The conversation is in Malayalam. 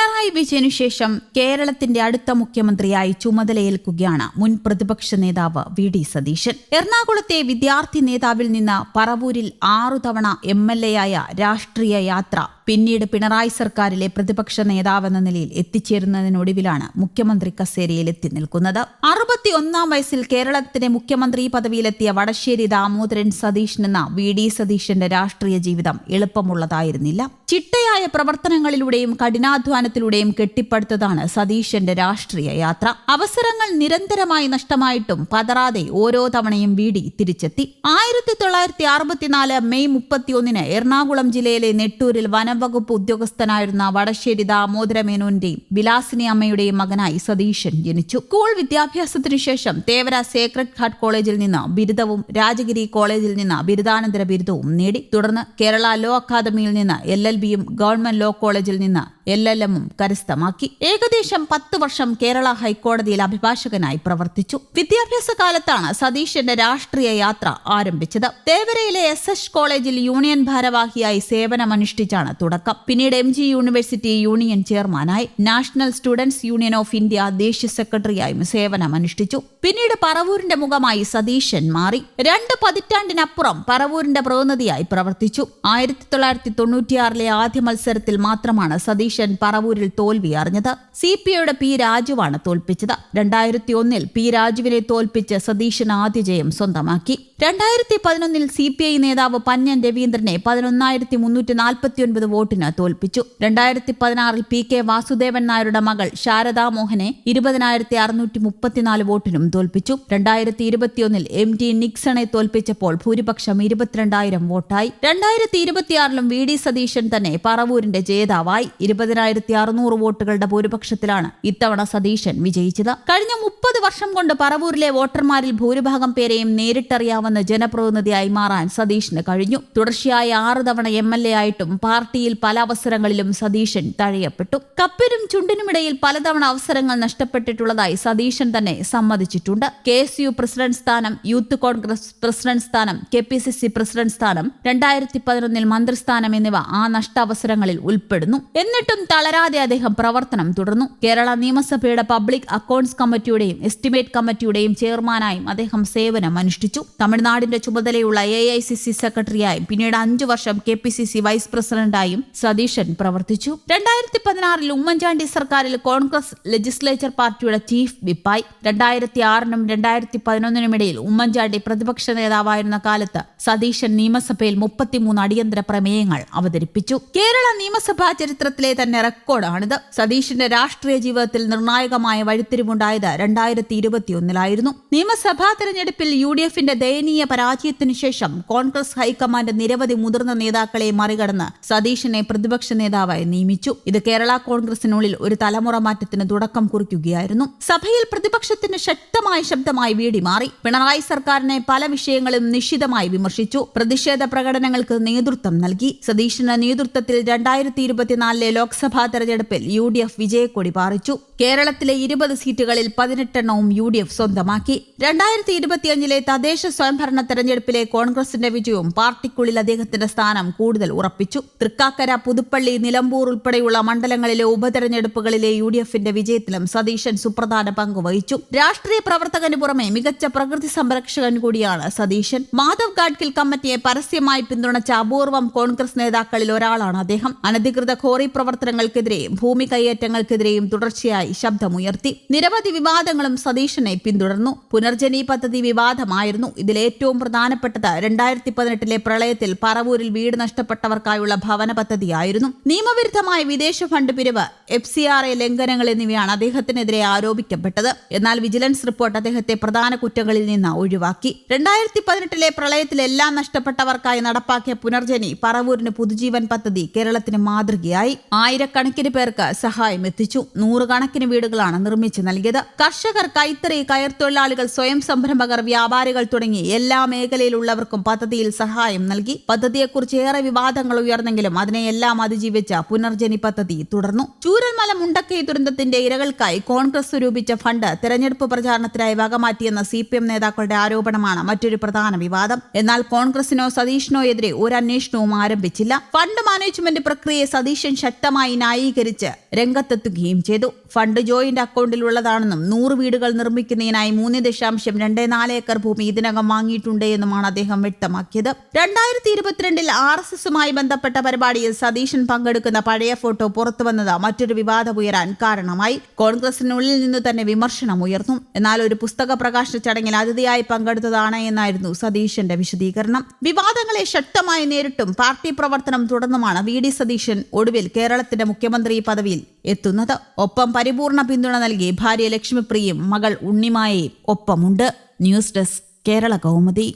പിണറായി വിജയനു ശേഷം കേരളത്തിന്റെ അടുത്ത മുഖ്യമന്ത്രിയായി ചുമതലയേൽക്കുകയാണ് മുൻ പ്രതിപക്ഷ നേതാവ് വി ഡി സതീശൻ. എറണാകുളത്തെ വിദ്യാർത്ഥി നേതാവിൽ നിന്ന് പറവൂരിൽ 6 തവണ MLA ആയ രാഷ്ട്രീയ യാത്ര പിന്നീട് പിണറായി സർക്കാരിലെ പ്രതിപക്ഷ നേതാവെന്ന നിലയിൽ എത്തിച്ചേരുന്നതിനൊടുവിലാണ് മുഖ്യമന്ത്രി കസേരയിൽ എത്തി നിൽക്കുന്നത്. 61 വയസ്സിൽ കേരളത്തിന്റെ മുഖ്യമന്ത്രി പദവിയിലെത്തിയ വടശ്ശേരി ദാമോദരൻ സതീശൻ എന്ന വി ഡി സതീശന്റെ രാഷ്ട്രീയ ജീവിതം എളുപ്പമുള്ളതായിരുന്നില്ല. ചിട്ടയായ പ്രവർത്തനങ്ങളിലൂടെയും കഠിനാധ്വാനത്തിലൂടെയും കെട്ടിപ്പടുത്തതാണ് സതീശന്റെ രാഷ്ട്രീയ യാത്ര. അവസരങ്ങൾ നിരന്തരമായി നഷ്ടമായിട്ടും പതറാതെ ഓരോ തവണയും വി ഡി തിരിച്ചെത്തി. 1964 മെയ് 31 എറണാകുളം ജില്ലയിലെ നെട്ടൂരിൽ വനംവകുപ്പ് ഉദ്യോഗസ്ഥനായിരുന്ന വടശ്ശേരി ദാമോദരമേനോന്റെയും വിലാസിനി അമ്മയുടെയും മകനായി സതീശൻ ജനിച്ചു. സ്കൂൾ വിദ്യാഭ്യാസത്തിനു ശേഷം തേവര സേക്രഡ് ഹാർട്ട് കോളേജിൽ നിന്ന് ബിരുദവും രാജഗിരി കോളേജിൽ നിന്ന് ബിരുദാനന്തര ബിരുദവും നേടി. തുടർന്ന് കേരള ലോ അക്കാദമിയിൽ നിന്ന് LLBയും ഗവൺമെന്റ് ലോ കോളേജിൽ നിന്ന് LLMഉം കരസ്ഥമാക്കി. ഏകദേശം 10 വർഷം കേരള ഹൈക്കോടതിയിൽ അഭിഭാഷകനായി പ്രവർത്തിച്ചു. വിദ്യാഭ്യാസ കാലത്താണ് സതീശന്റെ രാഷ്ട്രീയ യാത്ര ആരംഭിച്ചത്. തേവരയിലെ SS കോളേജിൽ യൂണിയൻ ഭാരവാഹിയായി സേവനമനുഷ്ഠിച്ചാണ് തുടക്കം. പിന്നീട് MG യൂണിവേഴ്സിറ്റി യൂണിയൻ ചെയർമാനായി. National students union of India ദേശീയ സെക്രട്ടറിയായും സേവനമനുഷ്ഠിച്ചു. പിന്നീട് പറവൂരിന്റെ മുഖമായി സതീശൻ മാറി. 2 പതിറ്റാണ്ടിനപ്പുറം പറവൂരിന്റെ പ്രതിനിധിയായി പ്രവർത്തിച്ചു. 1996 ആദ്യ മത്സരത്തിൽ മാത്രമാണ് സതീശൻ പറവൂരിൽ തോൽവി അറിഞ്ഞത്. CPIയുടെ P രാജുവാണ് തോൽപ്പിച്ചത്. 2001 P രാജുവിനെ തോൽപ്പിച്ച് സതീശൻ ആദ്യ ജയം സ്വന്തമാക്കി. 2011 CPI നേതാവ് പന്ന്യൻ രവീന്ദ്രനെ 11,349 വോട്ടിന് തോൽപ്പിച്ചു. 2016 PK വാസുദേവൻ നായരുടെ മകൾ ശാരദാ മോഹനെ 20,634 വോട്ടിനും തോൽപ്പിച്ചു. 2021 MT നിക്സണെ തോൽപ്പിച്ചപ്പോൾ ഭൂരിപക്ഷം 22,000 വോട്ടായി. 2026 വി ഡി സതീശൻ തന്നെ പറവൂരിന്റെ ജേതാവായി. 20,600 വോട്ടുകളുടെ ഭൂരിപക്ഷത്തിലാണ് ഇത്തവണ സതീശൻ വിജയിച്ചത്. കഴിഞ്ഞ 30 വർഷം കൊണ്ട് പറവൂരിലെ വോട്ടർമാരിൽ ഭൂരിഭാഗം പേരെയും നേരിട്ടറിയാവുന്ന ജനപ്രതിനിധിയായി മാറാൻ സതീശന് കഴിഞ്ഞു. തുടർച്ചയായ 6 തവണ MLA ആയിട്ടും പാർട്ടിയിൽ പല അവസരങ്ങളിലും സതീശൻ തഴയപ്പെട്ടു. കപ്പിനും ചുണ്ടിനുമിടയിൽ പലതവണ അവസരങ്ങൾ നഷ്ടപ്പെട്ടിട്ടുള്ളതായി സതീശൻ തന്നെ സമ്മതിച്ചിട്ടുണ്ട്. KSU പ്രസിഡന്റ് സ്ഥാനം, യൂത്ത് കോൺഗ്രസ് പ്രസിഡന്റ് സ്ഥാനം, KPCC പ്രസിഡന്റ് സ്ഥാനം, 2011 മന്ത്രിസ്ഥാനം എന്നിവ ആ നഷ്ടാവസരങ്ങളിൽ ഉൾപ്പെടുന്നു. എന്നിട്ടും തളരാതെ അദ്ദേഹം പ്രവർത്തനം തുടർന്നു. കേരള നിയമസഭയുടെ പബ്ലിക് അക്കൌണ്ട്സ് കമ്മിറ്റിയുടെയും എസ്റ്റിമേറ്റ് കമ്മിറ്റിയുടെയും ചെയർമാനായും അദ്ദേഹം സേവനം അനുഷ്ഠിച്ചു. തമിഴ്നാടിന്റെ ചുമതലയുള്ള AICC സെക്രട്ടറിയായും പിന്നീട് 5 വർഷം KPCC വൈസ് പ്രസിഡന്റായും സതീശൻ പ്രവർത്തിച്ചു. 2016 ഉമ്മൻചാണ്ടി സർക്കാരിൽ കോൺഗ്രസ് ലെജിസ്ലേച്ചർ പാർട്ടിയുടെ ചീഫ് വിപ്പായി. 2006 2011 ഇടയിൽ ഉമ്മൻചാണ്ടി പ്രതിപക്ഷ നേതാവായിരുന്ന കാലത്ത് സതീശൻ നിയമസഭയിൽ 33 അടിയന്തര പ്രമേയങ്ങൾ അവതരിപ്പിച്ചു. കേരള നിയമസഭാ ചരിത്രത്തിലെ തന്നെ റെക്കോർഡാണിത്. സതീശന്റെ രാഷ്ട്രീയ ജീവിതത്തിൽ നിർണായകമായ വഴിത്തിരിവുണ്ടായത് 2021 നിയമസഭാ തെരഞ്ഞെടുപ്പിൽ UDFന്റെ ദയനീയ പരാജയത്തിനു ശേഷം കോൺഗ്രസ് ഹൈക്കമാൻഡ് നിരവധി മുതിർന്ന നേതാക്കളെ മറികടന്ന് സതീശനെ പ്രതിപക്ഷ നേതാവായി നിയമിച്ചു. ഇത് കേരള കോൺഗ്രസിനുള്ളിൽ ഒരു തലമുറ മാറ്റത്തിന് തുടക്കം കുറിക്കുകയായിരുന്നു. സഭയിൽ പ്രതിപക്ഷത്തിന് ശക്തമായ ശബ്ദമായി വി ഡി മാറി. പിണറായി സർക്കാരിനെ പല വിഷയങ്ങളും നിശിതമായി വിമർശിച്ചു. പ്രതിഷേധ പ്രകടനങ്ങൾക്ക് നേതൃത്വം നൽകി. സതീശന്റെ നേതൃത്വത്തിൽ 2024 ലോക്സഭാ തെരഞ്ഞെടുപ്പിൽ UDF വിജയക്കൊടി പാറിച്ചു. കേരളത്തിലെ 20 സീറ്റുകളിൽ 18 UDF സ്വന്തമാക്കി. 2025 തദ്ദേശ സ്വയംഭരണ തെരഞ്ഞെടുപ്പിലെ കോൺഗ്രസിന്റെ വിജയവും പാർട്ടിക്കുള്ളിൽ അദ്ദേഹത്തിന്റെ സ്ഥാനം കൂടുതൽ ഉറപ്പിച്ചു. തൃക്കാക്കര, പുതുപ്പള്ളി, നിലമ്പൂർ ഉൾപ്പെടെയുള്ള മണ്ഡലങ്ങളിലെ ഉപതെരഞ്ഞെടുപ്പുകളിലെ UDFന്റെ വിജയത്തിലും സതീശൻ സുപ്രധാന പങ്ക് വഹിച്ചു. രാഷ്ട്രീയ പ്രവർത്തകന് പുറമെ മികച്ച പ്രകൃതി സംരക്ഷകൻ കൂടിയാണ് സതീശൻ. മാധവ് ഗാഡ്ഗിൽ കമ്മിറ്റിയെ പരസ്യമായി പിന്തുണച്ച അപൂർവം കോൺഗ്രസ് നേതാക്കളിൽ ഒരാളാണ് അദ്ദേഹം. അനധികൃത ഖോറി പ്രവർത്തനങ്ങൾക്കെതിരെയും ഭൂമി കൈയേറ്റങ്ങൾക്കെതിരെയും തുടർച്ചയായി ശബ്ദമുയർത്തി. നിരവധി വിവാദങ്ങളും സതീശനെ പിന്തുടർന്നു. പുനർജനി പദ്ധതി വിവാദമായിരുന്നു. ഇതിലേറ്റവും പ്രധാനപ്പെട്ടത് 2018 പ്രളയത്തിൽ പറവൂരിൽ വീട് നഷ്ടപ്പെട്ടവർക്കായുള്ള ഭവന പദ്ധതിയായിരുന്നു. നിയമവിരുദ്ധമായ വിദേശ ഫണ്ട് പിരിവ്, FCRA ലംഘനങ്ങൾ എന്നിവയാണ് അദ്ദേഹത്തിനെതിരെ ആരോപിക്കപ്പെട്ടത്. എന്നാൽ വിജിലൻസ് റിപ്പോർട്ട് അദ്ദേഹത്തെ പ്രധാന കുറ്റങ്ങളിൽ നിന്ന് ഒഴിവാക്കി. 2018 പ്രളയത്തിൽ എല്ലാം നഷ്ടപ്പെട്ടവർക്കായി നടപ്പാക്കിയ പുനർജനി പറവൂരിന് പുതുജീവൻ പദ്ധതി കേരളത്തിന് മാതൃകയായി. ആയിരക്കണക്കിന് പേർക്ക് സഹായം എത്തിച്ചു. 100 കണക്കിന് വീടുകളാണ് നിർമ്മിച്ചു നൽകിയത്. കർഷകർ, കൈത്തറി, കയർത്തൊഴിലാളികൾ, സ്വയം സംരംഭകർ, വ്യാപാരികൾ തുടങ്ങി എല്ലാ മേഖലയിലുള്ളവർക്കും പദ്ധതിയിൽ സഹായം നൽകി. പദ്ധതിയെക്കുറിച്ച് ഏറെ വിവാദങ്ങൾ ഉയർന്നെങ്കിലും അതിനെയെല്ലാം അതിജീവിച്ച പുനർജനി പദ്ധതി തുടർന്നു. ചൂരൽമല മുണ്ടക്കൈ ദുരന്തത്തിന്റെ ഇരകൾക്കായി കോൺഗ്രസ് സ്വരൂപിച്ച ഫണ്ട് തെരഞ്ഞെടുപ്പ് പ്രചാരണത്തിനായി വകമാറ്റിയെന്ന CPM നേതാക്കളുടെ ആരോപണമാണ് മറ്റൊരു പ്രധാന വിവാദം. എന്നാൽ കോൺഗ്രസിനോ സതീശനോ എതിരെ ഒരു അന്വേഷണവും ആരംഭിച്ചില്ല. ഫണ്ട് മാനേജ്മെന്റ് പ്രക്രിയയെ സതീശൻ ശക്തമായി കൃത്യമായി ന്യായീകരിച്ച് രംഗത്തെത്തുകയും ചെയ്തു. ഫണ്ട് ജോയിന്റ് അക്കൗണ്ടിലുള്ളതാണെന്നും 100 വീടുകൾ നിർമ്മിക്കുന്നതിനായി 3.24 ഏക്കർ ഭൂമി ഇതിനകം വാങ്ങിയിട്ടുണ്ട് എന്നുമാണ് അദ്ദേഹം വ്യക്തമാക്കിയത്. 2022 RSSുമായി ബന്ധപ്പെട്ട പരിപാടിയിൽ സതീശൻ പങ്കെടുക്കുന്ന പഴയ ഫോട്ടോ പുറത്തുവന്നത് മറ്റൊരു വിവാദം ഉയരാൻ കാരണമായി. കോൺഗ്രസിനുള്ളിൽ നിന്ന് തന്നെ വിമർശനം ഉയർന്നു. എന്നാൽ ഒരു പുസ്തക പ്രകാശന ചടങ്ങിൽ അതിഥിയായി പങ്കെടുത്തതാണ് എന്നായിരുന്നു സതീശന്റെ വിശദീകരണം. വിവാദങ്ങളെ ശക്തമായി നേരിട്ടും പാർട്ടി പ്രവർത്തനം തുടർന്നുമാണ് VD സതീശൻ ഒടുവിൽ കേരളത്തിന്റെ മുഖ്യമന്ത്രി പദവിയിൽ എത്തുന്നത്. ഒപ്പം പരിപൂർണ പിന്തുണ നൽകി ഭാര്യ ലക്ഷ്മിപ്രിയയും മകൾ ഉണ്ണിമായയും ഒപ്പമുണ്ട്. News desk Kerala Kaumudi.